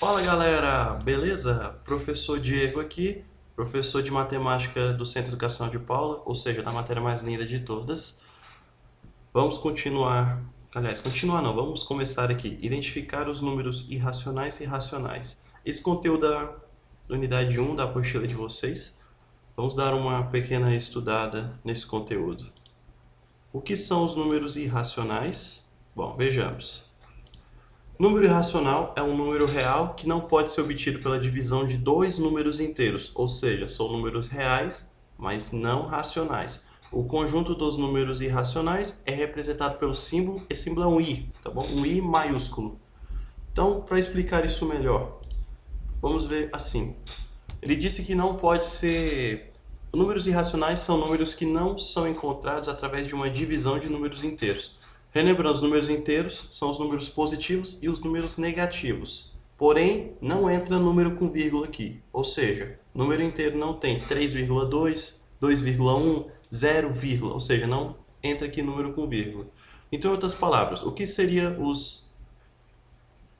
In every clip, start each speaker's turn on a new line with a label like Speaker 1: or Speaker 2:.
Speaker 1: Fala galera, beleza? Professor Diego aqui, professor de matemática do Centro de Educação de Paula, ou seja, da matéria mais linda de todas. Vamos continuar, continuar não, vamos começar aqui. Identificar os números irracionais e racionais. Esse conteúdo da unidade 1 da apostila de vocês. Vamos dar uma pequena estudada nesse conteúdo. O que são os números irracionais? Bom, vejamos. Número irracional é um número real que não pode ser obtido pela divisão de dois números inteiros, ou seja, são números reais, mas não racionais. O conjunto dos números irracionais é representado pelo símbolo, esse símbolo é um I, tá bom? Um I maiúsculo. Então, para explicar isso melhor, vamos ver assim. Ele disse que não pode ser... Números irracionais são números que não são encontrados através de uma divisão de números inteiros. Relembrando, os números inteiros são os números positivos e os números negativos. Porém, não entra número com vírgula aqui. Ou seja, número inteiro não tem 3,2, 2,1, 0, ou seja, não entra aqui número com vírgula. Então, em outras palavras, o que seriam os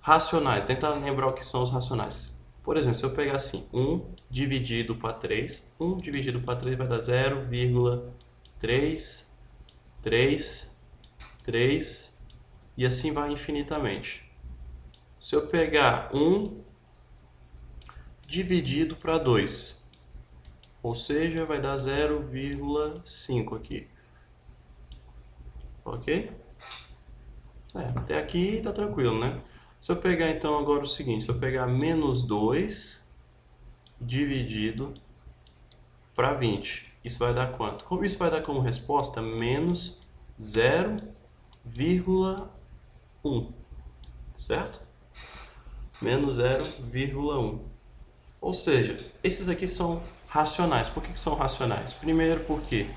Speaker 1: racionais? Tentar lembrar o que são os racionais. Por exemplo, se eu pegar assim, 1 dividido para 3, 1 dividido para 3 vai dar 0,333 e assim vai infinitamente. Se eu pegar 1 dividido para 2, ou seja, vai dar 0,5 aqui. Ok? Até aqui tá tranquilo, né? Se eu pegar então agora o seguinte, se eu pegar menos 2 dividido para 20, isso vai dar quanto? Como isso vai dar como resposta? Menos 0,1, certo? Menos 0,1. Ou seja, esses aqui são racionais. Por que são racionais? Primeiro porque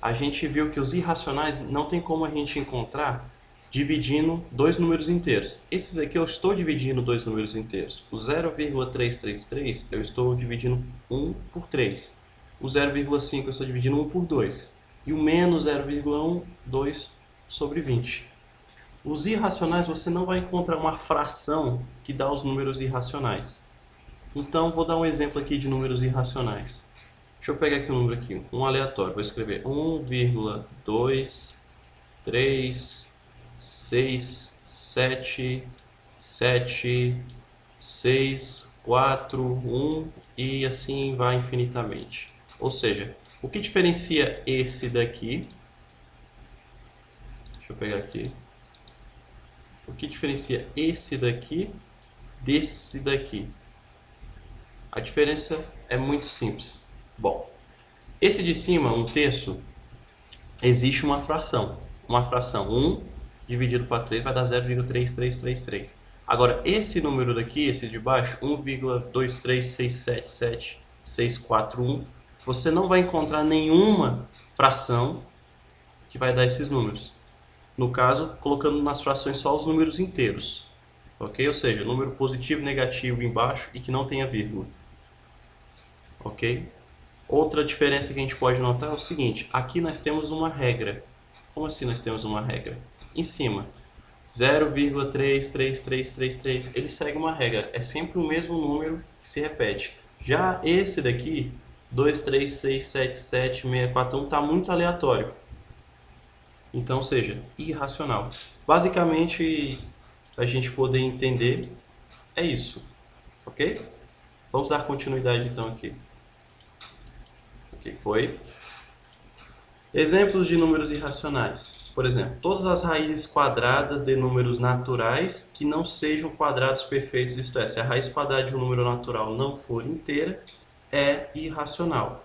Speaker 1: a gente viu que os irracionais não tem como a gente encontrar dividindo dois números inteiros. Esses aqui eu estou dividindo dois números inteiros. O 0,333 eu estou dividindo 1 por 3. O 0,5 eu estou dividindo 1 por 2. E o menos 0,1, 2 sobre 20. Os irracionais você não vai encontrar uma fração que dá os números irracionais. Então vou dar um exemplo aqui de números irracionais. Deixa eu pegar aqui um número aqui, um aleatório. Vou escrever 1,236777641 e assim vai infinitamente. Ou seja, o que diferencia esse daqui? Deixa eu pegar aqui. O que diferencia esse daqui desse daqui? A diferença é muito simples. Bom, esse de cima, 1/3, existe uma fração. Uma fração 1 dividido para 3 vai dar 0,3333. Agora, esse número daqui, esse de baixo, 1,236777641, você não vai encontrar nenhuma fração que vai dar esses números. No caso, colocando nas frações só os números inteiros. Ok? Ou seja, número positivo e negativo embaixo e que não tenha vírgula. Ok? Outra diferença que a gente pode notar é o seguinte, aqui nós temos uma regra. Como assim nós temos uma regra? Em cima, 0,33333, ele segue uma regra, é sempre o mesmo número que se repete. Já esse daqui, 236777641, está muito aleatório. Então, ou seja, irracional. Basicamente, a gente poder entender, é isso. Ok? Vamos dar continuidade então aqui. Ok, foi. Exemplos de números irracionais. Por exemplo, todas as raízes quadradas de números naturais que não sejam quadrados perfeitos, isto é, se a raiz quadrada de um número natural não for inteira, é irracional.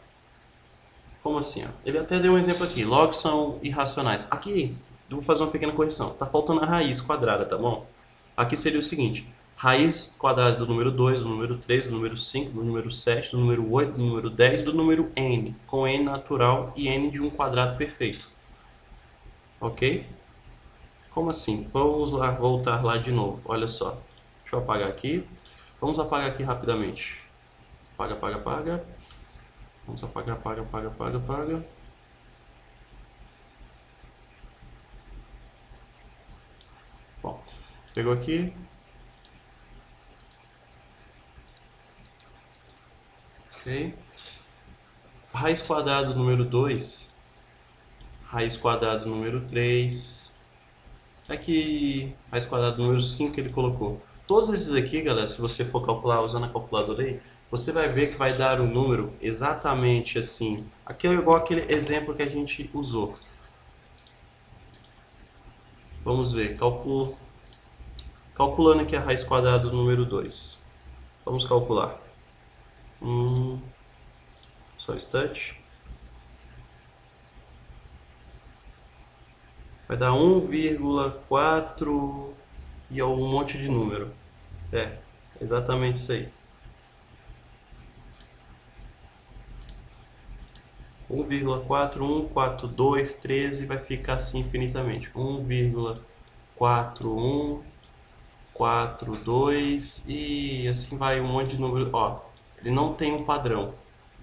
Speaker 1: Como assim? Ó? Ele até deu um exemplo aqui. Logo são irracionais. Aqui, vou fazer uma pequena correção. Está faltando a raiz quadrada, tá bom? Aqui seria o seguinte. Raiz quadrada do número 2, do número 3, do número 5, do número 7, do número 8, do número 10, do número n, com n natural e n de um quadrado perfeito. Ok? Como assim? Vamos lá, voltar lá de novo. Olha só. Deixa eu apagar aqui. Vamos apagar aqui rapidamente. Apaga, apaga, apaga. Vamos apagar, apaga, apaga, apaga, apaga. Bom, pegou aqui. ok? Raiz quadrada do número 2, raiz quadrada do número 3, aqui raiz quadrada do número 5 ele colocou. Todos esses aqui, galera, se você for calcular usando a calculadora aí, você vai ver que vai dar um número exatamente assim. Aqui é igual aquele exemplo que a gente usou. Vamos ver, calculando aqui a raiz quadrada do número 2. Vamos calcular. Só um instante. Vai dar 1,4 e um monte de número. É, exatamente isso aí. 1,4142 13 vai ficar assim infinitamente. 1,4142 e assim vai um monte de número. Ó, ele não tem um padrão.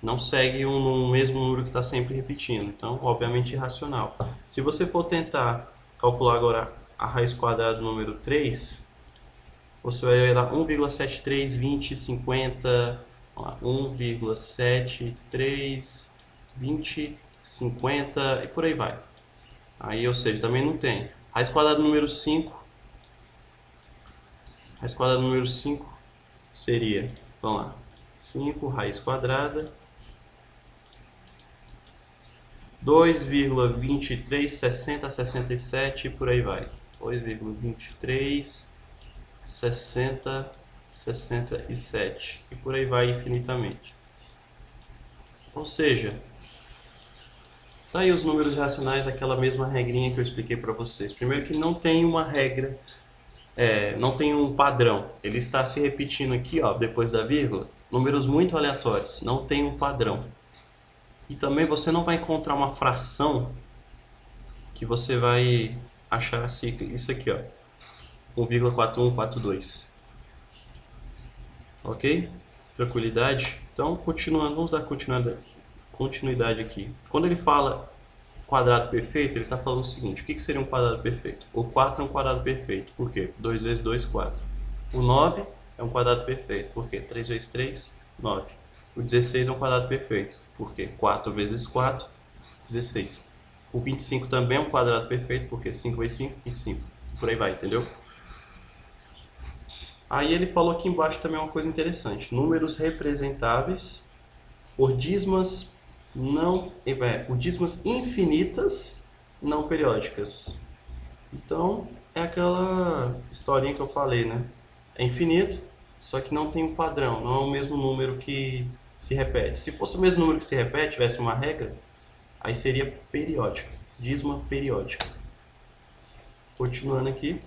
Speaker 1: Não segue um mesmo número que está sempre repetindo. Então, obviamente, irracional. Se você for tentar calcular agora a raiz quadrada do número 3, você vai ver lá 1,7320 50, 1,73 20, 50 e por aí vai. Aí, ou seja, também não tem. Raiz quadrada do número 5. Raiz quadrada do número 5 seria, vamos lá, 5 raiz quadrada 2,23 60 67 e por aí vai. 2,23 60 67 e por aí vai infinitamente. Ou seja, tá aí os números racionais, aquela mesma regrinha que eu expliquei para vocês. Primeiro que não tem uma regra, não tem um padrão. Ele está se repetindo aqui, ó, depois da vírgula, números muito aleatórios, não tem um padrão. E também você não vai encontrar uma fração que você vai achar assim, isso aqui, ó, 1,4142. Ok? Tranquilidade? Então, continuando, vamos dar continuidade aqui. Quando ele fala quadrado perfeito, ele está falando o seguinte: o que seria um quadrado perfeito? O 4 é um quadrado perfeito. Por quê? 2 vezes 2, 4. O 9 é um quadrado perfeito. Por quê? 3 vezes 3, 9. O 16 é um quadrado perfeito. Por quê? 4 vezes 4, 16. O 25 também é um quadrado perfeito. Por quê? 5 vezes 5, 25. Por aí vai, entendeu? Aí ele falou aqui embaixo também uma coisa interessante: números representáveis por dízimas por dízimas infinitas não periódicas. Então, é aquela historinha que eu falei, né? É infinito, só que não tem um padrão, não é o mesmo número que se repete. Se fosse o mesmo número que se repete, tivesse uma regra, aí seria periódica, dízima periódica. Continuando aqui,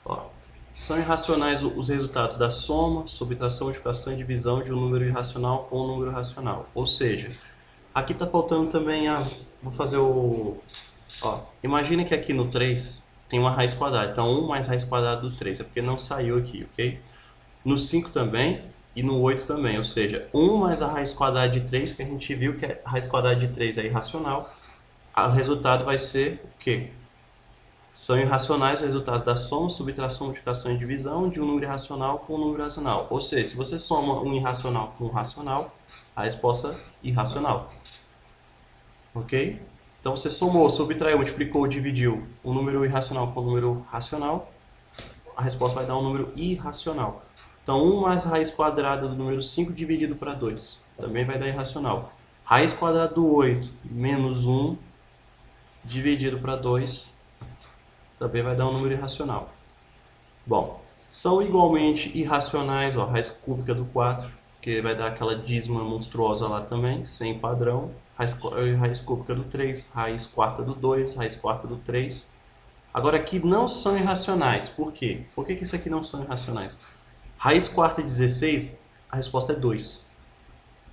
Speaker 1: ó. São irracionais os resultados da soma, subtração, multiplicação e divisão de um número irracional com um número racional. Ou seja, aqui está faltando também a... Vou fazer o... Ó, imagina que aqui no 3 tem uma raiz quadrada. Então, 1 mais raiz quadrada do 3. É porque não saiu aqui, ok? No 5 também e no 8 também. Ou seja, 1 mais a raiz quadrada de 3, que a gente viu que a raiz quadrada de 3 é irracional. O resultado vai ser o quê? São irracionais os resultados da soma, subtração, multiplicação e divisão de um número irracional com um número racional. Ou seja, se você soma um irracional com um racional, a resposta é irracional. Ok? Então você somou, subtraiu, multiplicou, dividiu um número irracional com um número racional, a resposta vai dar um número irracional. Então 1 mais raiz quadrada do número 5 dividido para 2, também vai dar irracional. Raiz quadrada do 8 menos 1 dividido para 2, também vai dar um número irracional. Bom, são igualmente irracionais, ó, raiz cúbica do 4, que vai dar aquela dízima monstruosa lá também, sem padrão. Raiz cúbica do 3, raiz quarta do 2, raiz quarta do 3. Agora aqui não são irracionais. Por quê? Por que isso aqui não são irracionais? Raiz quarta de 16, a resposta é 2.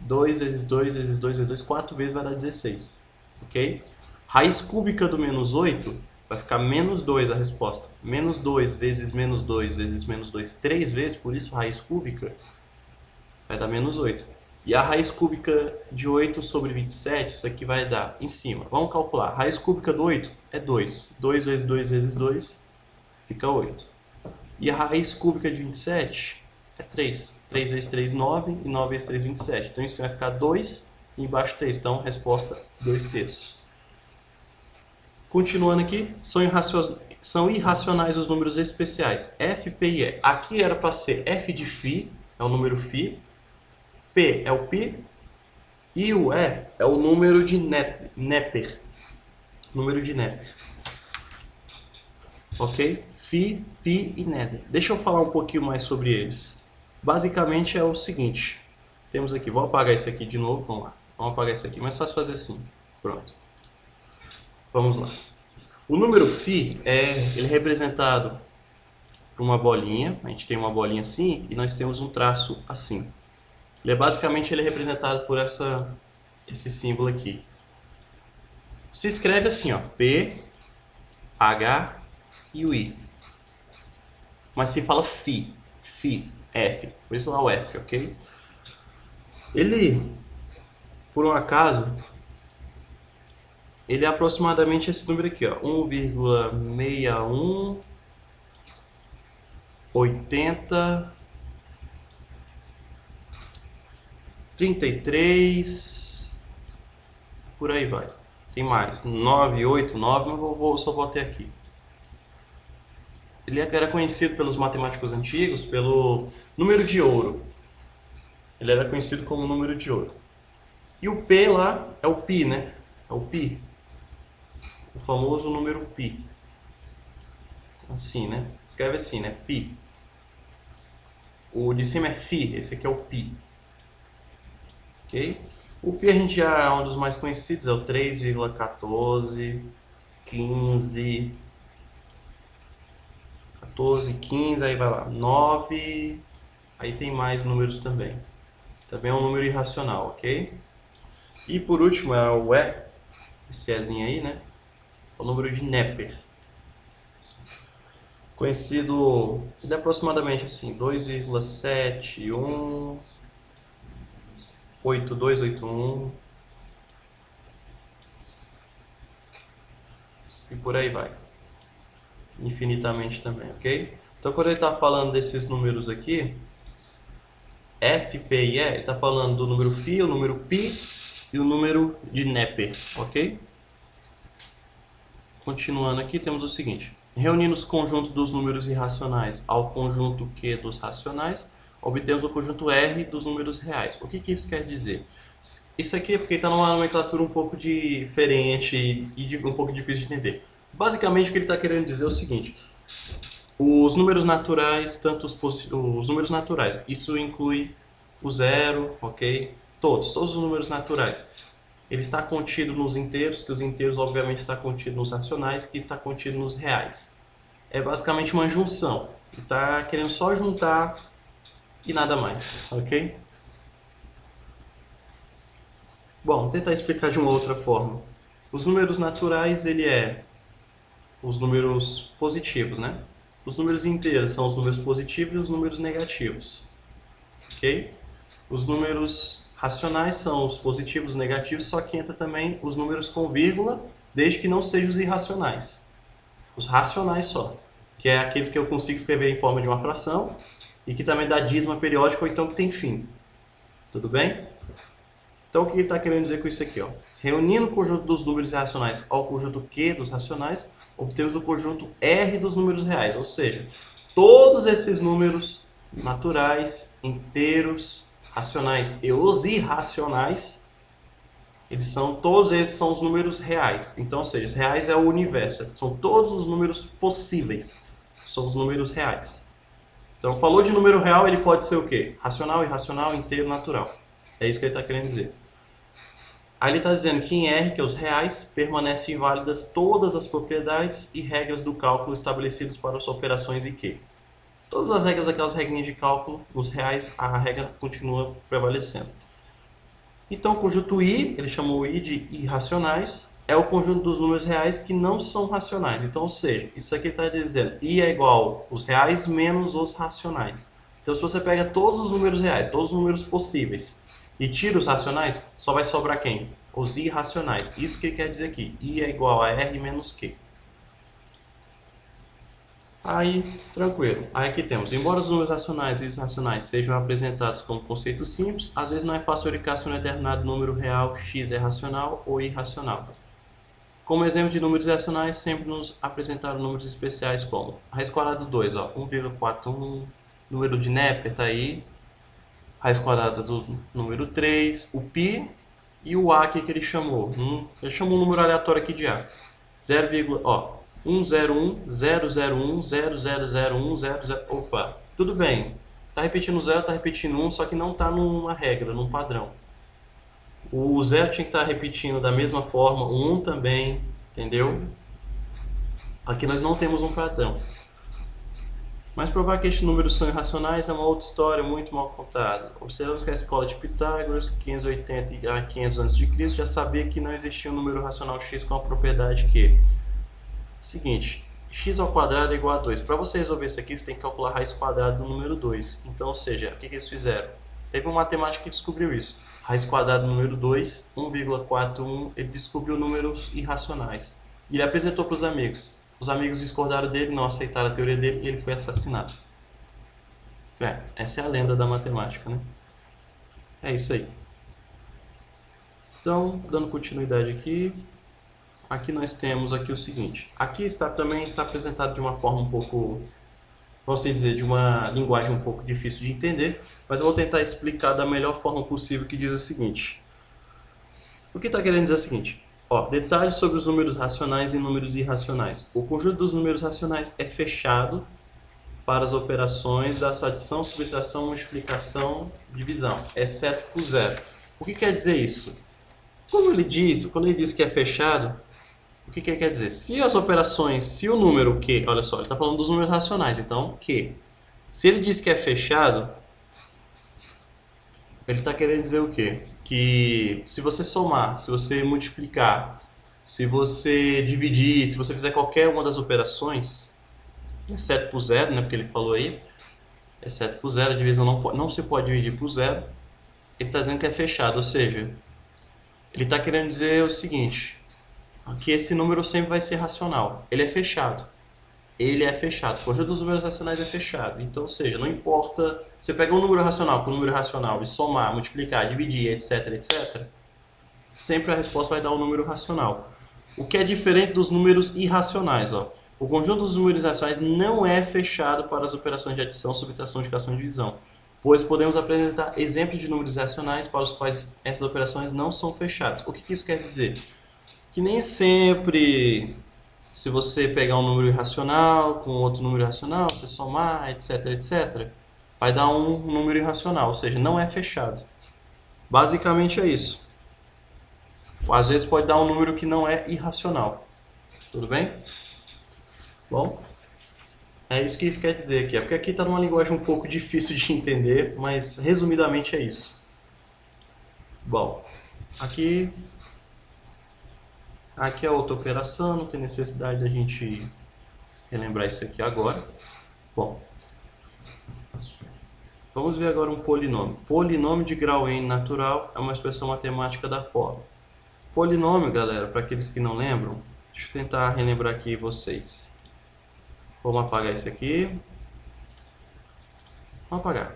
Speaker 1: 2 vezes 2 vezes 2 vezes 2, 4 vezes vai dar 16. Ok? Raiz cúbica do menos 8... vai ficar menos 2 a resposta. Menos 2 vezes menos 2 vezes menos 2, 3 vezes, por isso raiz cúbica vai dar menos 8. E a raiz cúbica de 8 sobre 27, isso aqui vai dar em cima. Vamos calcular. Raiz cúbica do 8 é 2. 2 vezes 2 vezes 2 fica 8. E a raiz cúbica de 27 é 3. 3 vezes 3, 9. E 9 vezes 3, 27. Então, isso vai ficar 2 e embaixo 3. Então, resposta 2/3. Continuando aqui, são irracionais os números especiais, F, P e E. Aqui era para ser F de φ, é o número φ. P é o π. E o E é o número de Neper. Número de Neper. Ok? Φ, π e Nether. Deixa eu falar um pouquinho mais sobre eles. Basicamente é o seguinte. Temos aqui, vou apagar isso aqui de novo, vamos lá. Vamos apagar isso aqui, mas fácil fazer assim. Pronto. Vamos lá. O número φ ele é representado por uma bolinha. A gente tem uma bolinha assim e nós temos um traço assim. Ele é representado por esse símbolo aqui. Se escreve assim, ó, P, H e o I. Mas se fala φ, F. Por isso lá o F, ok? Ele, por um acaso, ele é aproximadamente esse número aqui, ó, 1,61 80 33, por aí vai. Tem mais, 989, mas só vou até aqui. Ele era conhecido pelos matemáticos antigos pelo número de ouro. Ele era conhecido como número de ouro. E o P lá é o π, né? É o π. O famoso número π. Assim, né? Escreve assim, né? π. O de cima é φ, esse aqui é o π. Ok? O π a gente já é um dos mais conhecidos, é o 3,14, 15, 14, 15, aí vai lá, 9, aí tem mais números também. Também é um número irracional, ok? E por último é o E, esse Ezinho aí, né? É o número de Neper. Conhecido, ele é aproximadamente assim, 2,71, 8281 e por aí vai. Infinitamente também, ok? Então, quando ele está falando desses números aqui, F, P e E, ele está falando do número φ, o número π e o número de Neper, ok? Continuando aqui, temos o seguinte. Reunindo os conjuntos dos números irracionais ao conjunto Q dos racionais, obtemos o conjunto R dos números reais. O que isso quer dizer? Isso aqui é porque está numa nomenclatura um pouco diferente e um pouco difícil de entender. Basicamente, o que ele está querendo dizer é o seguinte. Os números naturais, os números naturais, isso inclui o zero, ok? Todos os números naturais. Ele está contido nos inteiros, que os inteiros obviamente está contido nos racionais, que está contido nos reais. É basicamente uma junção. Ele está querendo só juntar e nada mais, ok? Bom, vou tentar explicar de uma outra forma. Os números naturais, ele é os números positivos, né? Os números inteiros são os números positivos e os números negativos, ok? Os números racionais são os positivos e negativos, só que entra também os números com vírgula, desde que não sejam os irracionais. Os racionais só, que é aqueles que eu consigo escrever em forma de uma fração e que também dá dízima periódica ou então que tem fim. Tudo bem? Então, o que ele está querendo dizer com isso aqui? Ó? Reunindo o conjunto dos números irracionais ao conjunto Q dos racionais, obtemos o conjunto R dos números reais. Ou seja, todos esses números naturais, inteiros, racionais e os irracionais, todos eles são os números reais. Então, ou seja, os reais é o universo. São todos os números possíveis. São os números reais. Então, falou de número real, ele pode ser o quê? Racional, irracional, inteiro, natural. É isso que ele está querendo dizer. Aí ele está dizendo que em R, que é os reais, permanecem válidas todas as propriedades e regras do cálculo estabelecidas para as operações em Q. Todas as regras, aquelas regrinhas de cálculo, nos reais, a regra continua prevalecendo. Então, o conjunto I, ele chamou o I de irracionais, é o conjunto dos números reais que não são racionais. Então, ou seja, isso aqui está dizendo I é igual os reais menos os racionais. Então, se você pega todos os números reais, todos os números possíveis, e tira os racionais, só vai sobrar quem? Os irracionais. Isso que ele quer dizer aqui. I é igual a R menos Q. Aí, tranquilo. Aí aqui temos, embora os números racionais e irracionais sejam apresentados como conceitos simples, às vezes não é fácil verificar se um determinado número real x é racional ou irracional. Como exemplo de números racionais, sempre nos apresentaram números especiais como raiz quadrada do 2, ó, 1,41, número de Neper tá aí, raiz quadrada do número 3, o π e o a que ele chamou. Ele chamou um número aleatório aqui de a. 0, ó, 101,001,0001,00. Opa, tudo bem. Tá repetindo 0, tá repetindo 1, só que não tá numa regra, num padrão. O 0 tinha que estar repetindo da mesma forma, o 1 também, entendeu? Aqui nós não temos um padrão. Mas provar que estes números são irracionais é uma outra história muito mal contada. Observamos que a escola de Pitágoras, 580 a 500 a.C., já sabia que não existia um número racional x com a propriedade que... Seguinte, x ao quadrado é igual a 2. Para você resolver isso aqui, você tem que calcular a raiz quadrada do número 2. Então, ou seja, o que eles fizeram? Teve um matemático que descobriu isso. Raiz quadrada do número 2, 1,41, ele descobriu números irracionais. E ele apresentou para os amigos. Os amigos discordaram dele, não aceitaram a teoria dele e ele foi assassinado. Essa é a lenda da matemática, né? É isso aí. Então, dando continuidade aqui, aqui nós temos aqui o seguinte. Aqui também está apresentado de uma forma um pouco, vamos dizer, de uma linguagem um pouco difícil de entender, mas eu vou tentar explicar da melhor forma possível, que diz o seguinte. O que está querendo dizer é o seguinte. Ó, detalhes sobre os números racionais e números irracionais. O conjunto dos números racionais é fechado para as operações da sua adição, subtração, multiplicação, divisão, exceto por zero. O que quer dizer isso? Quando ele diz que é fechado, o que quer dizer? Se as operações, se o número Q, olha só, ele está falando dos números racionais, então Q. Se ele diz que é fechado, ele está querendo dizer o quê? Que se você somar, se você multiplicar, se você dividir, se você fizer qualquer uma das operações, exceto por zero, né, porque ele falou aí, exceto por zero, a divisão não se pode dividir por zero, ele está dizendo que é fechado, ou seja, ele está querendo dizer o seguinte, que esse número sempre vai ser racional, ele é fechado. Ele é fechado. O conjunto dos números racionais é fechado. Então, ou seja, não importa... Você pega um número racional com um número racional e somar, multiplicar, dividir, etc, etc, sempre a resposta vai dar um número racional. O que é diferente dos números irracionais, ó. O conjunto dos números racionais não é fechado para as operações de adição, subtração, multiplicação e divisão, pois podemos apresentar exemplos de números racionais para os quais essas operações não são fechadas. O que isso quer dizer? Que nem sempre... Se você pegar um número irracional com outro número irracional, você somar, etc, etc, vai dar um número irracional, ou seja, não é fechado. Basicamente é isso. Às vezes pode dar um número que não é irracional. Tudo bem? Bom, é isso que isso quer dizer aqui. É porque aqui está numa linguagem um pouco difícil de entender, mas resumidamente é isso. Bom, aqui é outra operação, não tem necessidade da gente relembrar isso aqui agora. Bom, vamos ver agora um polinômio. Polinômio de grau n natural é uma expressão matemática da forma. Polinômio, galera, para aqueles que não lembram, deixa eu tentar relembrar aqui vocês. Vamos apagar isso aqui. Vamos apagar.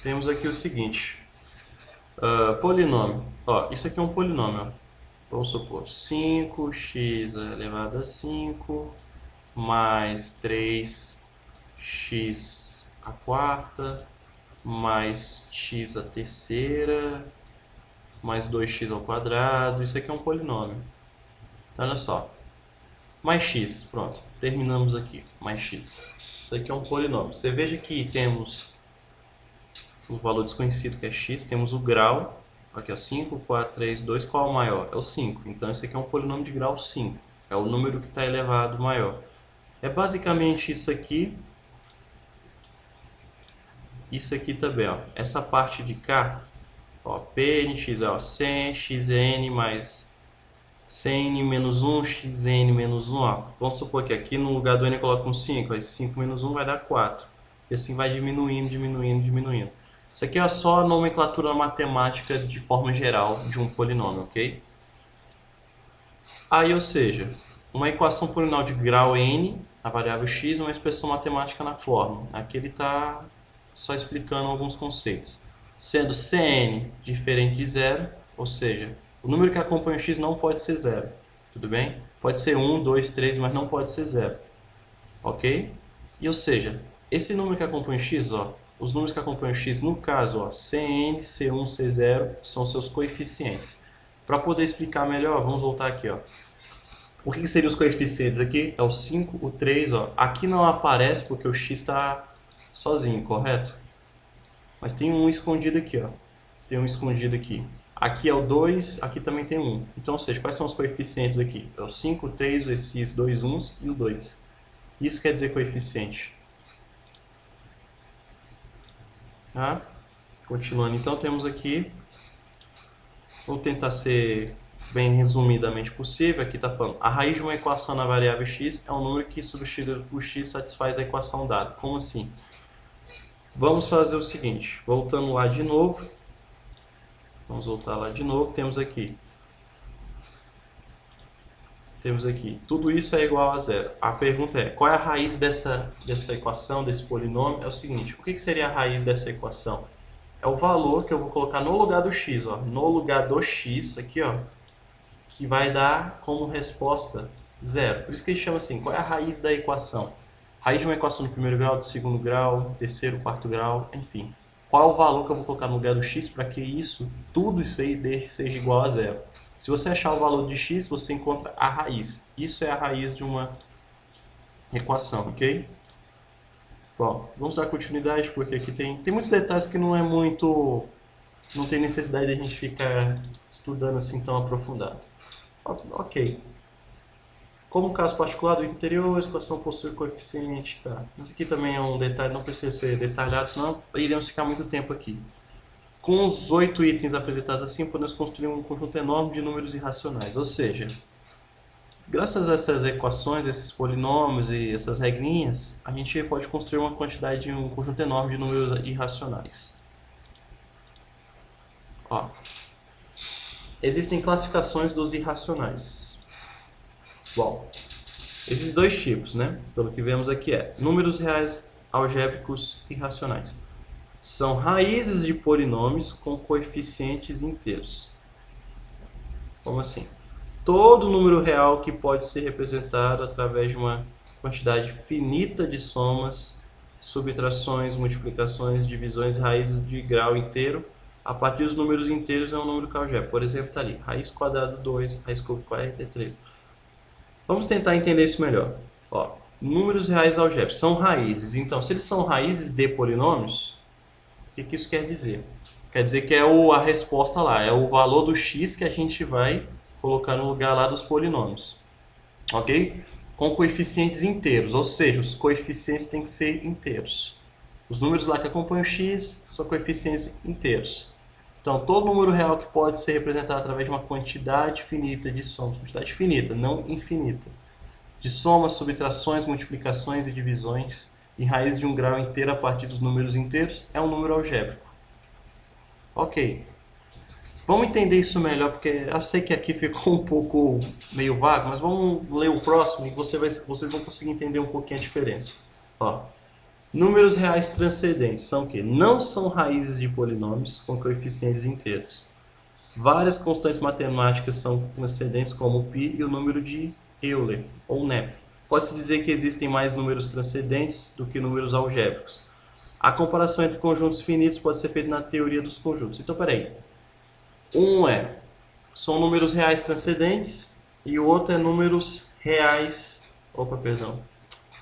Speaker 1: Temos aqui o seguinte. Polinômio. Ó, isso aqui é um polinômio. Ó. Vamos supor 5x elevado a 5 mais 3x a quarta mais x a terceira mais 2x ao quadrado. Isso aqui é um polinômio. Então, olha só. Mais x. Pronto. Terminamos aqui. Mais x. Isso aqui é um polinômio. Você veja que temos o valor desconhecido, que é x, temos o grau, aqui ó, 5, 4, 3, 2, qual é o maior? É o 5, então esse aqui é um polinômio de grau 5, é o número que está elevado maior. É basicamente isso aqui também, ó, essa parte de cá, ó, pnx, ó, 100xn mais 100n menos 1, xn menos 1, ó. Vamos supor que aqui no lugar do n eu coloco um 5, aí 5 menos 1 vai dar 4, e assim vai diminuindo, diminuindo, diminuindo. Isso aqui é só a nomenclatura matemática de forma geral de um polinômio, ok? Aí, ou seja, uma equação polinomial de grau n, a variável x, é uma expressão matemática na forma. Aqui ele está só explicando alguns conceitos. Sendo Cn diferente de zero, ou seja, o número que acompanha o x não pode ser zero. Tudo bem? Pode ser 1, 2, 3, mas não pode ser zero. Ok? E, ou seja, esse número que acompanha o x, ó, os números que acompanham o x, no caso, ó, Cn, C1, C0, são seus coeficientes. Para poder explicar melhor, vamos voltar aqui. Ó. O que seriam os coeficientes aqui? É o 5, o 3. Ó. Aqui não aparece porque o x está sozinho, correto? Mas tem um escondido aqui. Ó. Tem um escondido aqui. Aqui é o 2, aqui também tem 1. Então, ou seja, quais são os coeficientes aqui? É o 5, o 3, esses dois 1s e o 2. Isso quer dizer coeficiente. Tá? Continuando, então temos aqui, vou tentar ser bem resumidamente possível, aqui está falando, a raiz de uma equação na variável x é um número que substituído por x satisfaz a equação dada. Como assim? Vamos fazer o seguinte, voltando lá de novo, vamos voltar lá de novo, temos aqui, tudo isso é igual a zero. A pergunta é, qual é a raiz dessa equação, desse polinômio? É o seguinte, o que seria a raiz dessa equação? É o valor que eu vou colocar no lugar do x, ó, no lugar do x, aqui, ó, que vai dar como resposta zero. Por isso que ele chama assim, qual é a raiz da equação? Raiz de uma equação do primeiro grau, do segundo grau, terceiro, quarto grau, enfim. Qual é o valor que eu vou colocar no lugar do x para que isso, tudo isso aí seja igual a zero? Se você achar o valor de x, você encontra a raiz. Isso é a raiz de uma equação, ok? Bom, vamos dar continuidade, porque aqui tem muitos detalhes que não é muito... não tem necessidade de a gente ficar estudando assim tão aprofundado. Ok. Como caso particular do interior, a equação possui coeficiente, tá. Isso aqui também é um detalhe, não precisa ser detalhado, senão iremos ficar muito tempo aqui. Com os 8 itens apresentados assim, podemos construir um conjunto enorme de números irracionais. Ou seja, graças a essas equações, esses polinômios e essas regrinhas, a gente pode construir uma quantidade, um conjunto enorme de números irracionais. Ó. Existem classificações dos irracionais. Bom, esses dois tipos, né? Pelo que vemos aqui números reais algébricos irracionais. São raízes de polinômios com coeficientes inteiros. Como assim? Todo número real que pode ser representado através de uma quantidade finita de somas, subtrações, multiplicações, divisões, raízes de grau inteiro. A partir dos números inteiros é um número algébrico. Por exemplo, está ali, raiz quadrada 2, raiz cúbica 43. Vamos tentar entender isso melhor. Ó, números reais algébricos são raízes. Então, se eles são raízes de polinômios, o que isso quer dizer? Quer dizer que é a resposta lá, é o valor do x que a gente vai colocar no lugar lá dos polinômios. Ok? Com coeficientes inteiros, ou seja, os coeficientes têm que ser inteiros. Os números lá que acompanham o x são coeficientes inteiros. Então, todo número real que pode ser representado através de uma quantidade finita de somas, quantidade finita, não infinita, de somas, subtrações, multiplicações e divisões e raiz de um grau inteiro a partir dos números inteiros é um número algébrico. Ok. Vamos entender isso melhor, porque eu sei que aqui ficou um pouco meio vago, mas vamos ler o próximo e vocês vão conseguir entender um pouquinho a diferença. Ó. Números reais transcendentes são o quê? Não são raízes de polinômios com coeficientes inteiros. Várias constantes matemáticas são transcendentes, como o π e o número de Euler, ou NEP. Pode-se dizer que existem mais números transcendentes do que números algébricos. A comparação entre conjuntos finitos pode ser feita na teoria dos conjuntos. Então, peraí. São números reais transcendentes e o outro é números reais... Opa, perdão.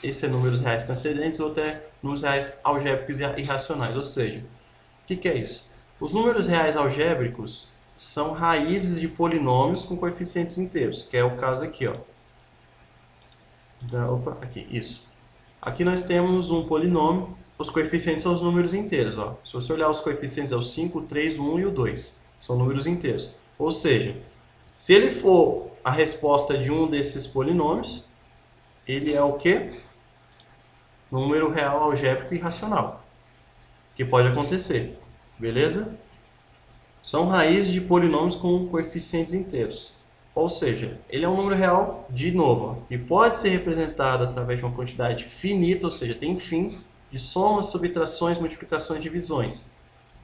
Speaker 1: Esse é números reais transcendentes e o outro é números reais algébricos e irracionais. Ou seja, o que é isso? Os números reais algébricos são raízes de polinômios com coeficientes inteiros, que é o caso aqui, ó. Aqui, isso. Aqui nós temos um polinômio, os coeficientes são os números inteiros, ó. Se você olhar os coeficientes é o 5, o 3, o 1 e o 2, são números inteiros. Ou seja, se ele for a resposta de um desses polinômios, ele é o quê? Número real algébrico irracional, que pode acontecer, beleza? São raízes de polinômios com coeficientes inteiros. Ou seja, ele é um número real de novo, ó, e pode ser representado através de uma quantidade finita, ou seja, tem fim, de somas, subtrações, multiplicações e divisões,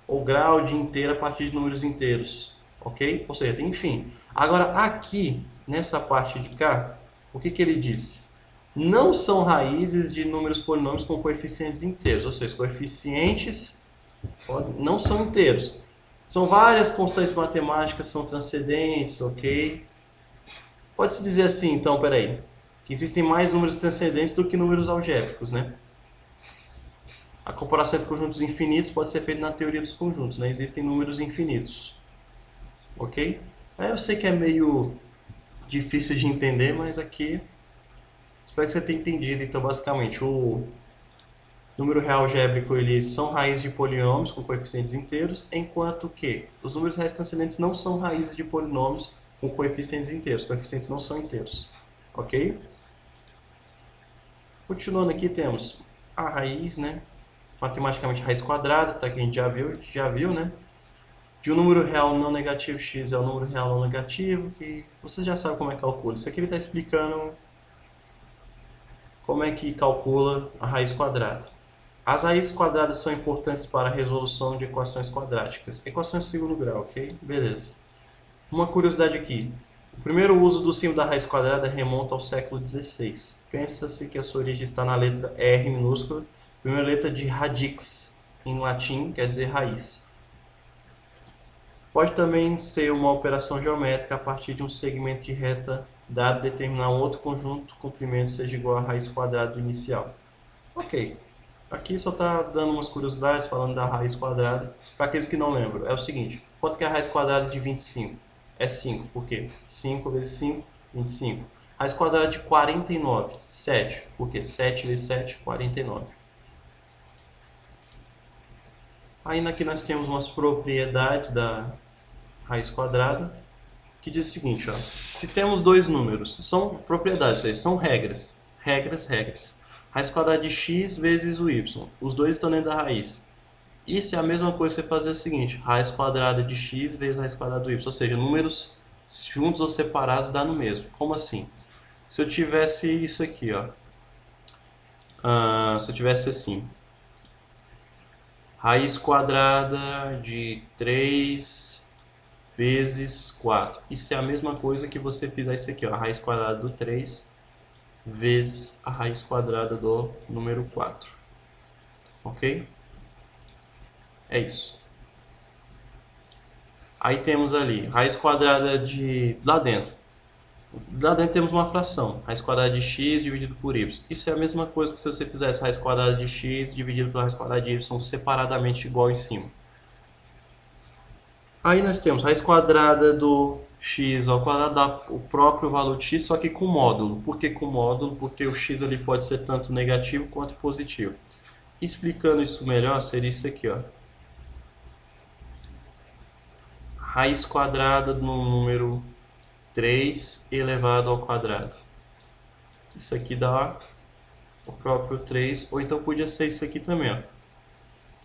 Speaker 1: ou grau de inteiro a partir de números inteiros, ok? Ou seja, tem fim. Agora, aqui, nessa parte de cá, o que ele disse? Não são raízes de números polinômios com coeficientes inteiros, ou seja, coeficientes não são inteiros. São várias constantes matemáticas, são transcendentes, ok? Pode-se dizer assim, então, peraí, que existem mais números transcendentes do que números algébricos, né? A comparação entre conjuntos infinitos pode ser feita na teoria dos conjuntos, né? Existem números infinitos, ok? Eu sei que é meio difícil de entender, mas aqui espero que você tenha entendido. Então, basicamente, o número real algébrico, eles são raízes de polinômios com coeficientes inteiros, enquanto que os números reais transcendentes não são raízes de polinômios com coeficientes inteiros. Os coeficientes não são inteiros, ok? Continuando aqui, temos a raiz, né? Matematicamente, raiz quadrada, tá? Que a gente já viu, né? De um número real não negativo, x é o número real não negativo, que você já sabe como é que calcula. Isso aqui ele está explicando como é que calcula a raiz quadrada. As raízes quadradas são importantes para a resolução de equações quadráticas. Equações de segundo grau, ok? Beleza. Uma curiosidade aqui. O primeiro uso do símbolo da raiz quadrada remonta ao século XVI. Pensa-se que a sua origem está na letra R minúscula, primeira letra de radix, em latim, quer dizer raiz. Pode também ser uma operação geométrica a partir de um segmento de reta dado determinar um outro conjunto de comprimentos seja igual à raiz quadrada do inicial. Ok. Aqui só está dando umas curiosidades falando da raiz quadrada. Para aqueles que não lembram, é o seguinte: quanto que é a raiz quadrada de 25? É 5. Por quê? 5 vezes 5, 25. Raiz quadrada de 49, 7. Por quê? 7 vezes 7, 49. Ainda aqui nós temos umas propriedades da raiz quadrada, que diz o seguinte, ó: se temos dois números, são propriedades, aí, são regras. Regras. Raiz quadrada de x vezes o y. Os dois estão dentro da raiz. Isso é a mesma coisa que você fazer o seguinte: raiz quadrada de x vezes raiz quadrada do y. Ou seja, números juntos ou separados dá no mesmo. Como assim? Se eu tivesse isso aqui, ó. Se eu tivesse assim: raiz quadrada de 3 vezes 4. Isso é a mesma coisa que você fizer isso aqui, ó. A raiz quadrada do 3 vezes a raiz quadrada do número 4. Ok? É isso. Aí temos ali raiz quadrada de... Lá dentro temos uma fração. Raiz quadrada de x dividido por y. Isso é a mesma coisa que se você fizesse raiz quadrada de x dividido pela raiz quadrada de y separadamente igual em cima. Aí nós temos raiz quadrada do x ao quadrado dá o próprio valor de x, só que com módulo. Por que com módulo? Porque o x ali pode ser tanto negativo quanto positivo. Explicando isso melhor, seria isso aqui, ó. Raiz quadrada do número 3 elevado ao quadrado. Isso aqui dá o próprio 3, ou então podia ser isso aqui também, ó.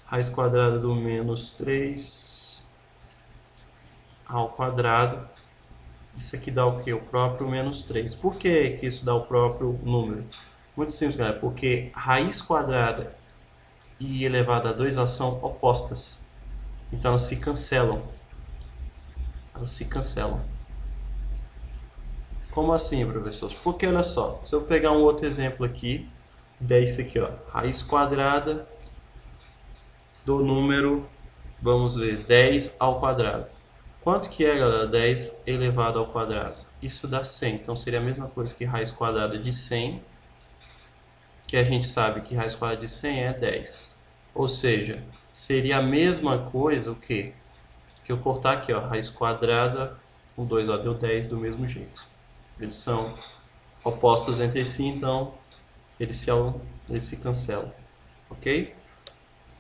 Speaker 1: Raiz quadrada do menos 3 ao quadrado. Isso aqui dá o que? O próprio menos 3. Por que que isso dá o próprio número? Muito simples, galera. Porque raiz quadrada e elevado a 2 elas são opostas. Então elas se cancelam. Como assim, professor? Porque olha só, se eu pegar um outro exemplo aqui, der isso aqui, ó. Raiz quadrada do número, vamos ver, 10 ao quadrado. Quanto que é, galera? 10 elevado ao quadrado. Isso dá 100. Então seria a mesma coisa que raiz quadrada de 100, que a gente sabe que raiz quadrada de 100 é 10. Ou seja, seria a mesma coisa o quê? Que eu cortar aqui, ó, raiz quadrada com 2, ó, deu 10 do mesmo jeito. Eles são opostos entre si, então eles se cancelam, ok?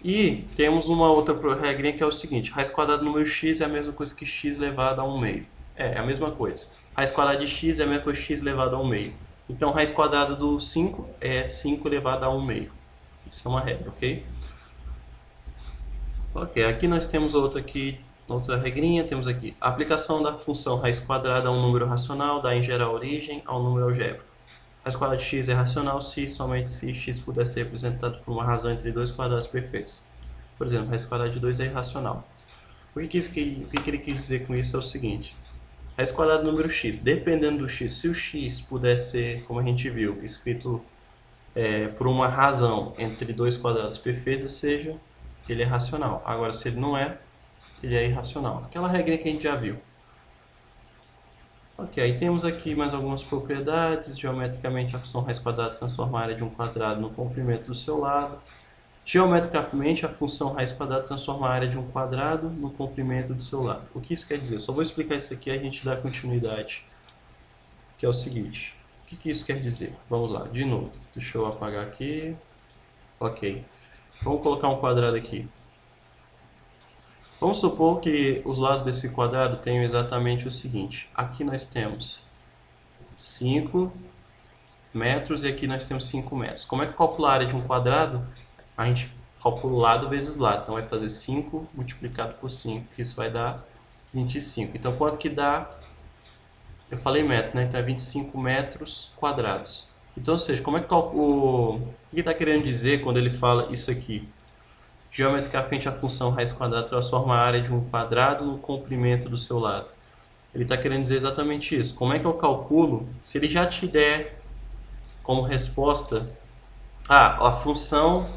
Speaker 1: E temos uma outra regrinha que é o seguinte: raiz quadrada do número x é a mesma coisa que x elevado a 1 meio. É a mesma coisa. Raiz quadrada de x é a mesma coisa que x elevado a 1 meio. Então, raiz quadrada do 5 é 5 elevado a 1 meio. Isso é uma regra, ok? Ok, aqui nós temos outra aqui, outra regrinha, temos aqui. A aplicação da função raiz quadrada a um número racional dá em geral origem ao número algébrico. Raiz quadrada de x é racional se somente se x puder ser representado por uma razão entre dois quadrados perfeitos. Por exemplo, raiz quadrada de 2 é irracional. O que ele quis dizer com isso é o seguinte. Raiz quadrada do número x, dependendo do x, se o x puder ser, como a gente viu, escrito por uma razão entre dois quadrados perfeitos, ou seja, ele é racional. Agora, se ele não é, ele é irracional. Aquela regra que a gente já viu. Ok, aí temos aqui mais algumas propriedades. Geometricamente, a função raiz quadrada transforma a área de um quadrado no comprimento do seu lado. Geometricamente, a função raiz quadrada transforma a área de um quadrado no comprimento do seu lado. O que isso quer dizer? Eu só vou explicar isso aqui e a gente dá continuidade. Que é o seguinte. O que isso quer dizer? Vamos lá, de novo. Deixa eu apagar aqui. Ok. Vamos colocar um quadrado aqui. Vamos supor que os lados desse quadrado tenham exatamente o seguinte. Aqui nós temos 5 metros e aqui nós temos 5 metros. Como é que calcula a área de um quadrado? A gente calcula o lado vezes lado. Então vai fazer 5 multiplicado por 5, que isso vai dar 25. Então quanto que dá? Eu falei metro, né? Então é 25 metros quadrados. Então, ou seja, como é que calcula... O que ele está querendo dizer quando ele fala isso aqui? Geometricamente, a função raiz quadrada transforma a área de um quadrado no comprimento do seu lado. Ele está querendo dizer exatamente isso. Como é que eu calculo? Se ele já te der como resposta... a função...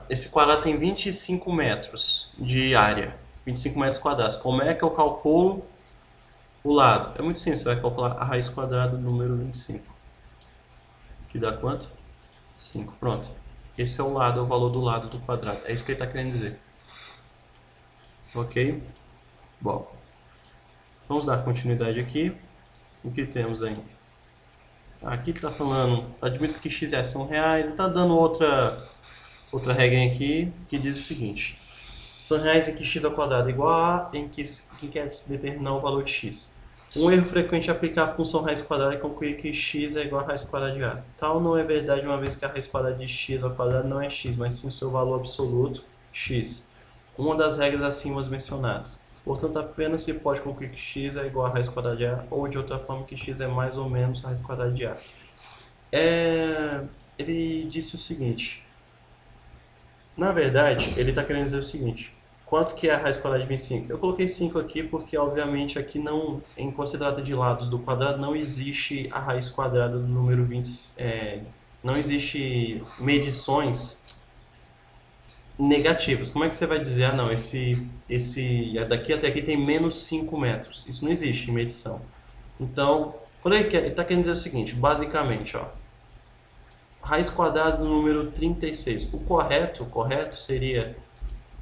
Speaker 1: esse quadrado tem 25 metros de área. 25 metros quadrados. Como é que eu calculo o lado? É muito simples. Você vai calcular a raiz quadrada do número 25. Que dá quanto? 5. Pronto. Esse é o lado, é o valor do lado do quadrado. É isso que ele está querendo dizer. Ok? Bom. Vamos dar continuidade aqui. O que temos ainda? Aqui ele está falando, admite que x é R$100. Ele está dando outra regra aqui que diz o seguinte. R$100 em que x ao quadrado é igual a em que quer determinar o valor de x. Um erro frequente é aplicar a função raiz quadrada e concluir que x é igual a raiz quadrada de a. Tal não é verdade, uma vez que a raiz quadrada de x ao quadrado não é x, mas sim o seu valor absoluto, x. Uma das regras acima mencionadas. Portanto, apenas se pode concluir que x é igual a raiz quadrada de a, ou de outra forma que x é mais ou menos a raiz quadrada de a. Ele disse o seguinte. Na verdade, ele está querendo dizer o seguinte. Quanto que é a raiz quadrada de 25? Eu coloquei 5 aqui porque, obviamente, aqui não, enquanto se trata de lados do quadrado, não existe a raiz quadrada do número 20. Não existe medições negativas. Como é que você vai dizer, não, daqui até aqui tem menos 5 metros? Isso não existe em medição. Então, quando ele está querendo dizer o seguinte, basicamente, ó, raiz quadrada do número 36. O correto seria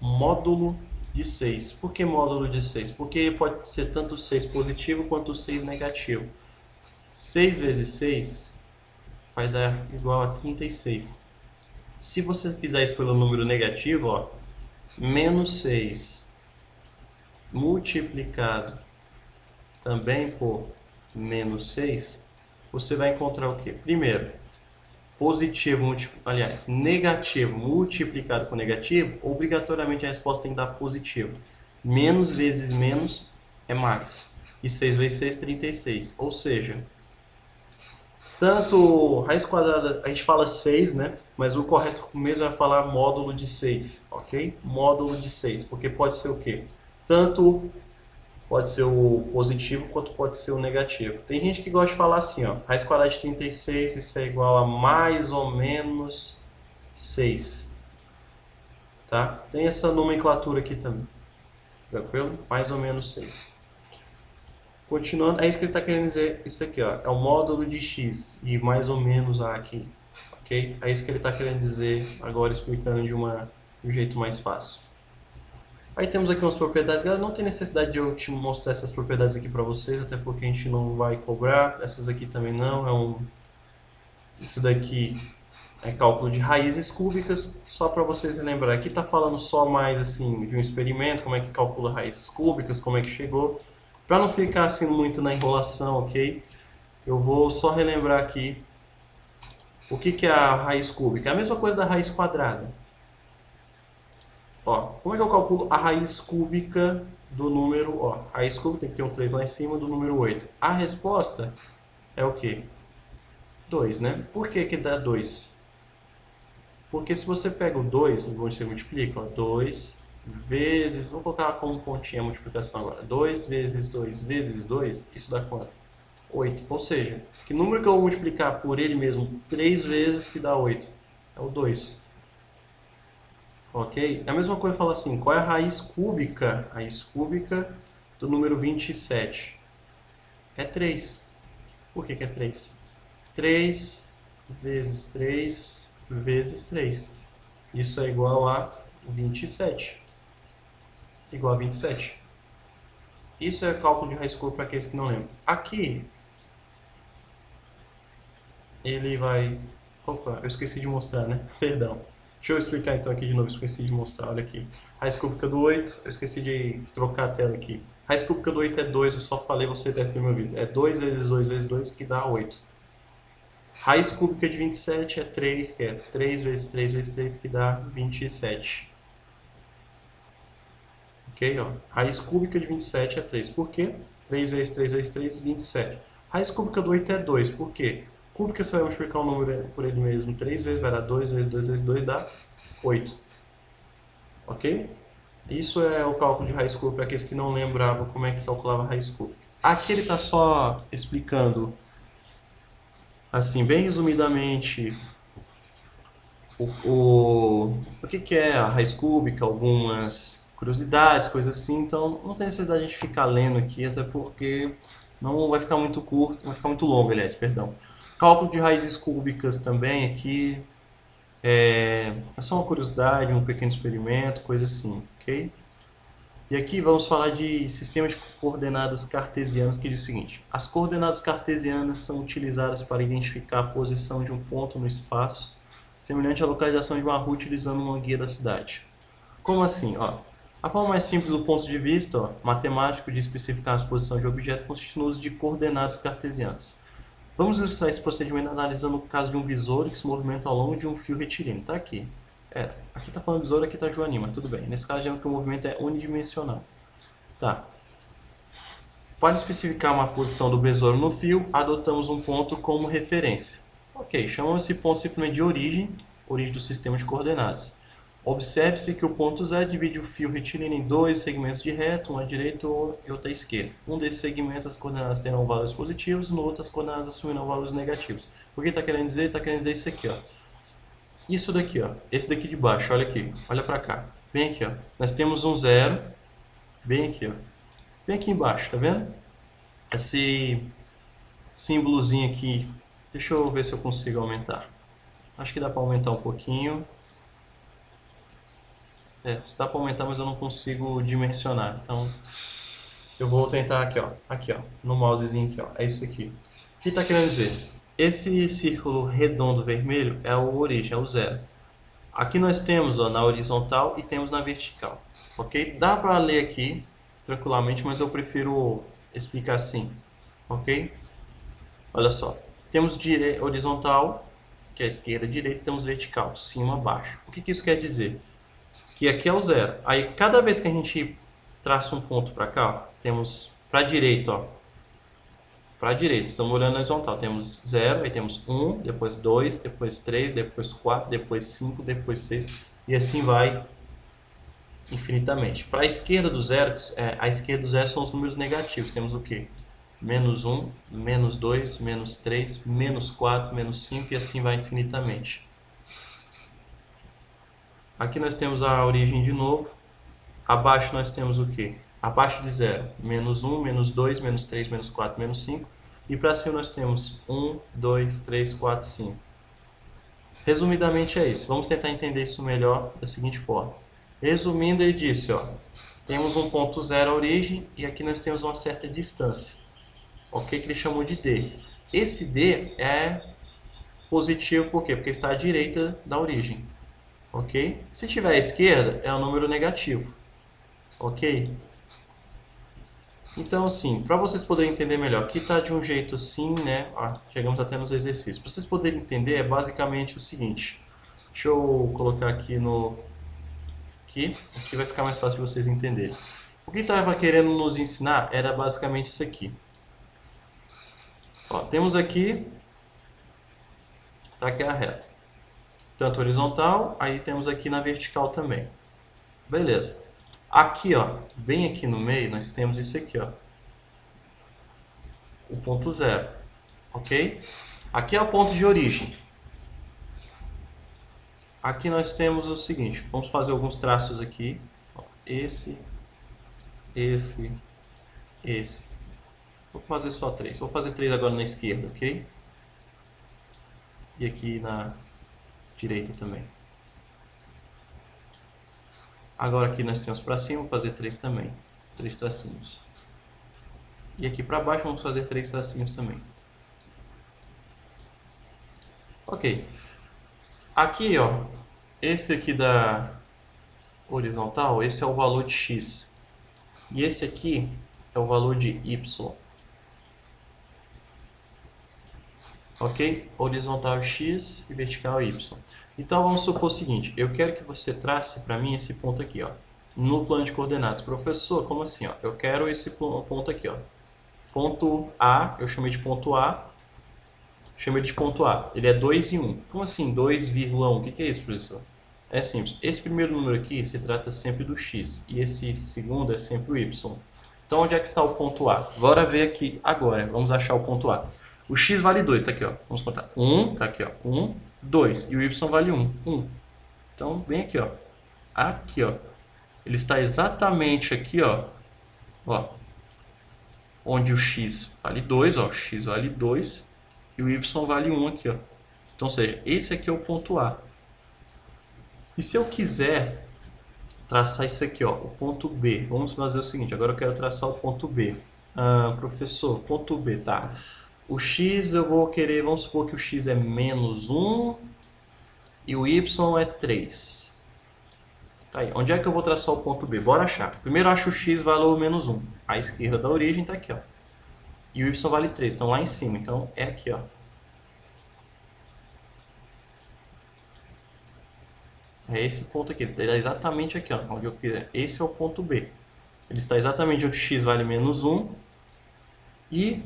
Speaker 1: módulo de 6. Por que módulo de 6? Porque pode ser tanto 6 positivo quanto 6 negativo. 6 vezes 6 vai dar igual a 36. Se você fizer isso pelo número negativo, ó, menos 6 multiplicado também por menos 6, você vai encontrar o quê? Primeiro, negativo multiplicado com negativo, obrigatoriamente a resposta tem que dar positivo. Menos vezes menos é mais. E 6 vezes 6, 36. Ou seja, tanto raiz quadrada, a gente fala 6, né? Mas o correto mesmo é falar módulo de 6, ok? Módulo de 6, porque pode ser o quê? Tanto pode ser o positivo quanto pode ser o negativo. Tem gente que gosta de falar assim, ó, raiz quadrada de 36, isso é igual a mais ou menos 6. Tá? Tem essa nomenclatura aqui também. Tranquilo? Mais ou menos 6. Continuando, é isso que ele está querendo dizer, isso aqui, ó, é o módulo de x e mais ou menos a aqui. Ok? É isso que ele está querendo dizer, agora explicando de um jeito mais fácil. Aí temos aqui umas propriedades, galera, não tem necessidade de eu te mostrar essas propriedades aqui para vocês, até porque a gente não vai cobrar, essas aqui também não, isso daqui é cálculo de raízes cúbicas, só para vocês relembrar. Aqui está falando só mais assim de um experimento, como é que calcula raízes cúbicas, como é que chegou, para não ficar assim muito na enrolação, ok? Eu vou só relembrar aqui o que é a raiz cúbica, é a mesma coisa da raiz quadrada. Ó, como é que eu calculo a raiz cúbica do número, ó, raiz cúbica tem que ter um 3 lá em cima do número 8. A resposta é o quê? 2, né? Por que que dá 2? Porque se você pega o 2, você multiplica, ó, 2 vezes, vou colocar como pontinha a multiplicação agora, 2 vezes 2 vezes 2, isso dá quanto? 8. Ou seja, que número que eu vou multiplicar por ele mesmo 3 vezes que dá 8? É o 2. Ok? É a mesma coisa falar assim, qual é a raiz cúbica? A raiz cúbica do número 27 é 3. Por que que é 3? 3 vezes 3 vezes 3. Isso é igual a 27. Igual a 27. Isso é cálculo de raiz cúbica para aqueles que não lembram. Aqui, ele vai... Opa, eu esqueci de mostrar, né? Perdão. Deixa eu explicar então aqui de novo, esqueci de mostrar, olha aqui. Raiz cúbica do 8, eu esqueci de trocar a tela aqui. Raiz cúbica do 8 é 2, eu só falei, você deve ter me ouvido. É 2 vezes 2 vezes 2 que dá 8. Raiz cúbica de 27 é 3, que é 3 vezes 3 vezes 3 que dá 27. Ok? Ó. Raiz cúbica de 27 é 3. Por quê? 3 vezes 3 vezes 3, 27. Raiz cúbica do 8 é 2. Por quê? Cúbica você vai multiplicar o número por ele mesmo 3 vezes, vai dar 2 vezes 2 vezes 2 dá 8. Ok? Isso é o cálculo de raiz cúbica para aqueles que não lembravam como é que calculava a raiz cúbica. Aqui ele está só explicando, assim, bem resumidamente, o que é a raiz cúbica, algumas curiosidades, coisas assim. Então, não tem necessidade de a gente ficar lendo aqui, até porque não vai ficar muito curto, vai ficar muito longo, aliás, perdão. Cálculo de raízes cúbicas também aqui é só uma curiosidade, um pequeno experimento, coisa assim, ok? E aqui vamos falar de sistema de coordenadas cartesianas, que diz o seguinte: as coordenadas cartesianas são utilizadas para identificar a posição de um ponto no espaço, semelhante à localização de uma rua utilizando uma guia da cidade. Como assim? Ó, a forma mais simples do ponto de vista matemático de especificar a posição de objetos consiste no uso de coordenadas cartesianas. Vamos ilustrar esse procedimento analisando o caso de um besouro que se movimenta ao longo de um fio retilíneo. Está aqui. Aqui está falando besouro, aqui está Joanim, mas tudo bem. Nesse caso, já que o movimento é unidimensional. Tá. Para especificar uma posição do besouro no fio, adotamos um ponto como referência. Ok, chamamos esse ponto simplesmente de origem do sistema de coordenadas. Observe-se que o ponto Z divide o fio retilíneo em dois segmentos de reto, um à direita e outro à esquerda. Um desses segmentos as coordenadas terão valores positivos, no outro as coordenadas assumirão valores negativos. O que está querendo dizer? Está querendo dizer isso aqui, ó. Isso daqui, ó. Esse daqui de baixo, olha aqui. Olha para cá. Bem aqui, ó. Nós temos um zero. Bem aqui, ó. Bem aqui embaixo, tá vendo? Esse símbolozinho aqui. Deixa eu ver se eu consigo aumentar. Acho que dá para aumentar um pouquinho. Dá para aumentar, mas eu não consigo dimensionar. Então, eu vou tentar aqui, ó, no mousezinho aqui, ó. É isso aqui. O que está querendo dizer? Esse círculo redondo vermelho é o origem, é o zero. Aqui nós temos, ó, na horizontal e temos na vertical. Ok? Dá para ler aqui tranquilamente, mas eu prefiro explicar assim. Ok? Olha só. Temos horizontal, que é a esquerda, direita, e temos vertical, cima, baixo. O que isso quer dizer? Que aqui é o zero. Aí cada vez que a gente traça um ponto para cá, ó, temos para a direita, ó. Para a direita, estamos olhando na horizontal, temos 0, aí temos 1, depois 2, depois 3, depois 4, depois 5, depois 6, e assim vai infinitamente. Para a esquerda do zero, a esquerda do zero são os números negativos, temos o quê? Menos 1, menos 2, menos 3, menos 4, menos 5, e assim vai infinitamente. Aqui nós temos a origem de novo. Abaixo nós temos o quê? Abaixo de 0, menos 1, menos 2, menos 3, menos 4, menos 5. E para cima nós temos 1, 2, 3, 4, 5. Resumidamente é isso. Vamos tentar entender isso melhor da seguinte forma. Resumindo, ele disse, ó, temos um ponto zero à origem e aqui nós temos uma certa distância. Ok? Que ele chamou de D. Esse D é positivo por quê? Porque está à direita da origem. Ok? Se tiver à esquerda, é um número negativo. Ok? Então, assim, para vocês poderem entender melhor, aqui está de um jeito assim, né? Chegamos até nos exercícios. Para vocês poderem entender, é basicamente o seguinte. Deixa eu colocar aqui Aqui vai ficar mais fácil de vocês entenderem. O que estava querendo nos ensinar era basicamente isso aqui. Ó, temos aqui, tá aqui a reta. Tanto horizontal, aí temos aqui na vertical também. Beleza. Aqui, ó, bem aqui no meio, nós temos isso aqui, ó. O ponto zero, ok? Aqui é o ponto de origem. Aqui nós temos o seguinte, vamos fazer alguns traços aqui. Esse. Vou fazer só 3. Vou fazer 3 agora na esquerda, ok? E aqui na direita também. Agora aqui nós temos para cima, vou fazer 3 também. 3 tracinhos. E aqui para baixo vamos fazer 3 tracinhos também. Ok. Aqui, ó, esse aqui da horizontal, esse é o valor de x. E esse aqui é o valor de y. Ok? Horizontal x e vertical y. Então vamos supor o seguinte, eu quero que você trace para mim esse ponto aqui, ó, no plano de coordenadas. Professor, como assim? Ó? Eu quero esse ponto aqui, ó. Ponto A, eu chamei de ponto A. Chamei de ponto A. Ele é 2 e 1. Como assim 2,1? O que é isso, professor? É simples. Esse primeiro número aqui se trata sempre do x. E esse segundo é sempre o y. Então onde é que está o ponto A? Bora ver aqui agora. Vamos achar o ponto A. O x vale 2, tá aqui, ó. Vamos contar. 1, tá aqui, ó. 1, 2. E o y vale 1. 1. Então, bem aqui, ó. Aqui, ó. Ele está exatamente aqui, ó. Ó. Onde o x vale 2, ó. X vale 2. E o y vale 1 aqui, ó. Então, ou seja, esse aqui é o ponto A. E se eu quiser traçar isso aqui, ó, o ponto B. Vamos fazer o seguinte, agora eu quero traçar o ponto B. Professor, ponto B, tá. O x eu vou querer, vamos supor que o x é menos 1 e o y é 3. Tá aí. Onde é que eu vou traçar o ponto B? Bora achar. Primeiro eu acho o x valor menos 1. A esquerda da origem tá aqui, ó. E o y vale 3, então lá em cima. Então é aqui, ó. É esse ponto aqui. Ele está exatamente aqui, ó, onde eu quiser. Esse é o ponto B. Ele está exatamente onde o x vale menos 1 e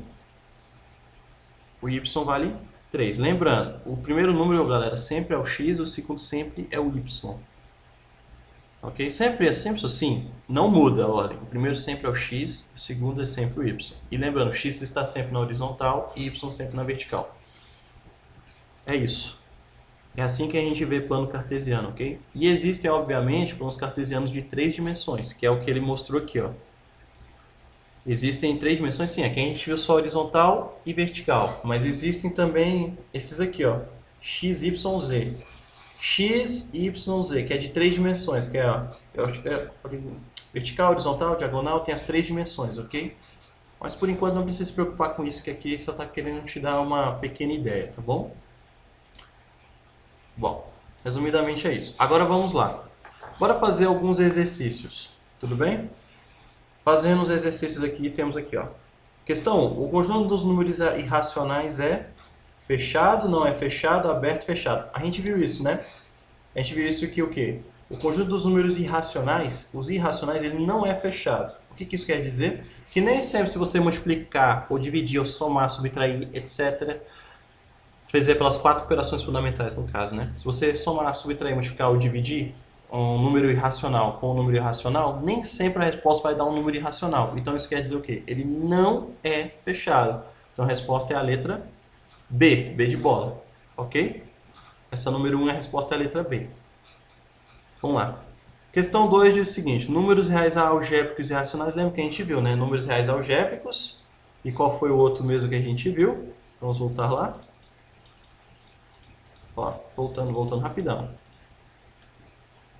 Speaker 1: o y vale 3. Lembrando, o primeiro número, galera, sempre é o x, o segundo sempre é o y. Ok? Sempre assim, não muda a ordem. O primeiro sempre é o x, o segundo é sempre o y. E lembrando, o x está sempre na horizontal e y sempre na vertical. É isso. É assim que a gente vê plano cartesiano, ok? E existem, obviamente, planos cartesianos de 3 dimensões, que é o que ele mostrou aqui, ó. Existem 3 dimensões, sim, aqui a gente viu só horizontal e vertical, mas existem também esses aqui, ó, x, y, z. X, y, z, que é de 3 dimensões, que é, ó, vertical, horizontal, diagonal, tem as 3 dimensões, ok? Mas por enquanto não precisa se preocupar com isso, que aqui só está querendo te dar uma pequena ideia, tá bom? Bom, resumidamente é isso. Agora vamos lá. Bora fazer alguns exercícios, tudo bem? Fazendo os exercícios aqui, temos aqui, ó. Questão 1. O conjunto dos números irracionais é fechado, não é fechado, aberto, fechado. A gente viu isso, né? A gente viu isso aqui o quê? O conjunto dos números irracionais, os irracionais, ele não é fechado. O que isso quer dizer? Que nem sempre se você multiplicar, ou dividir, ou somar, subtrair, etc., fazer pelas 4 operações fundamentais, no caso, né? Se você somar, subtrair, multiplicar ou dividir um número irracional com um número irracional, nem sempre a resposta vai dar um número irracional. Então isso quer dizer o quê? Ele não é fechado. Então a resposta é a letra B, B de bola, ok? Essa número 1 é a resposta é a letra B. Vamos lá. Questão 2 diz o seguinte, números reais algébricos e racionais, lembra que a gente viu, né? Números reais algébricos, e qual foi o outro mesmo que a gente viu? Vamos voltar lá. Ó, voltando rapidão.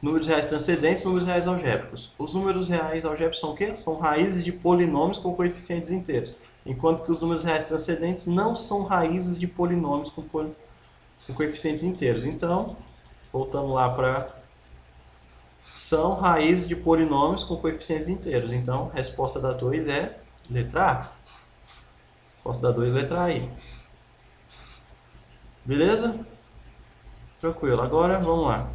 Speaker 1: Números reais transcendentes, números reais algébricos. Os números reais algébricos são o quê? São raízes de polinômios com coeficientes inteiros. Enquanto que os números reais transcendentes não são raízes de polinômios com coeficientes inteiros. Então, voltando lá para... São raízes de polinômios com coeficientes inteiros. Então, a resposta da 2 é letra A. Resposta da 2 letra A aí. Beleza? Tranquilo. Agora, vamos lá.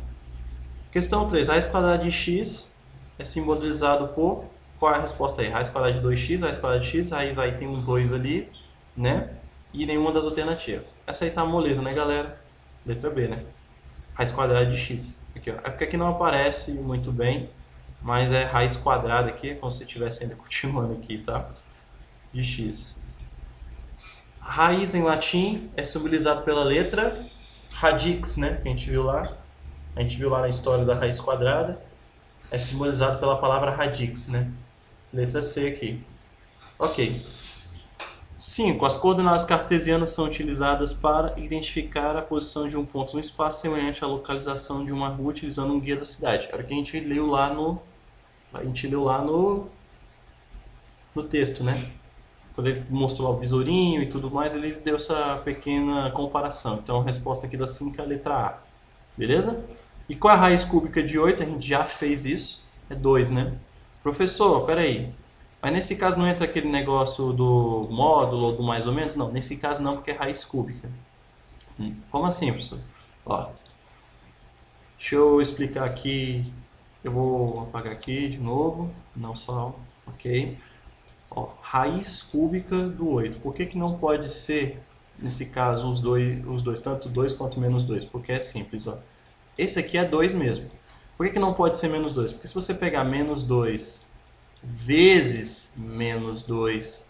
Speaker 1: Questão 3. Raiz quadrada de x é simbolizado por... Qual é a resposta aí? Raiz quadrada de 2x, raiz quadrada de x, raiz aí tem um 2 ali, né? E nenhuma das alternativas. Essa aí tá moleza, né, galera? Letra B, né? Raiz quadrada de x. Aqui, ó. É porque aqui não aparece muito bem, mas é raiz quadrada aqui, é como se estivesse ainda continuando aqui, tá? De x. Raiz em latim é simbolizado pela letra radix, né? Que a gente viu lá. A gente viu lá na história da raiz quadrada. É simbolizado pela palavra radix, né? Letra C aqui. Ok. 5. As coordenadas cartesianas são utilizadas para identificar a posição de um ponto no espaço semelhante à localização de uma rua utilizando um guia da cidade. Era o que a gente leu lá no... no texto, né? Quando ele mostrou o besourinho e tudo mais, ele deu essa pequena comparação. Então a resposta aqui da 5 é a letra A. Beleza? E qual é a raiz cúbica de 8? A gente já fez isso. É 2, né? Professor, peraí. Mas nesse caso não entra aquele negócio do módulo ou do mais ou menos? Não, nesse caso não, porque é raiz cúbica. Como assim, professor? Ó, deixa eu explicar aqui. Eu vou apagar aqui de novo. Não só, ok? Ó, raiz cúbica do 8. Por que não pode ser, nesse caso, os dois, tanto 2 quanto menos 2? Porque é simples, ó. Esse aqui é 2 mesmo. Por que não pode ser menos 2? Porque se você pegar menos 2 vezes menos 2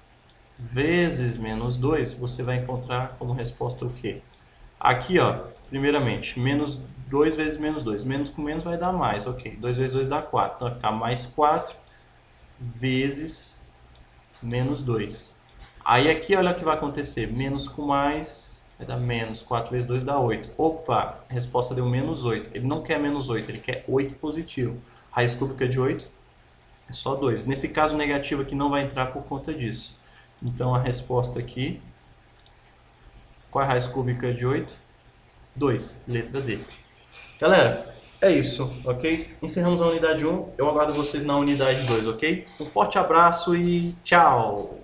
Speaker 1: vezes menos 2, você vai encontrar como resposta o quê? Aqui, ó, primeiramente, menos 2 vezes menos 2. Menos com menos vai dar mais, ok. 2 vezes 2 dá 4. Então vai ficar mais 4 vezes menos 2. Aí aqui, olha o que vai acontecer. Menos com mais vai dar menos. 4 vezes 2 dá 8. Opa, a resposta deu menos 8. Ele não quer menos 8, ele quer 8 positivo. Raiz cúbica de 8 é só 2. Nesse caso, o negativo aqui não vai entrar por conta disso. Então, a resposta aqui... Qual é a raiz cúbica de 8? 2. Letra D. Galera, é isso, ok? Encerramos a unidade 1. Eu aguardo vocês na unidade 2, ok? Um forte abraço e tchau!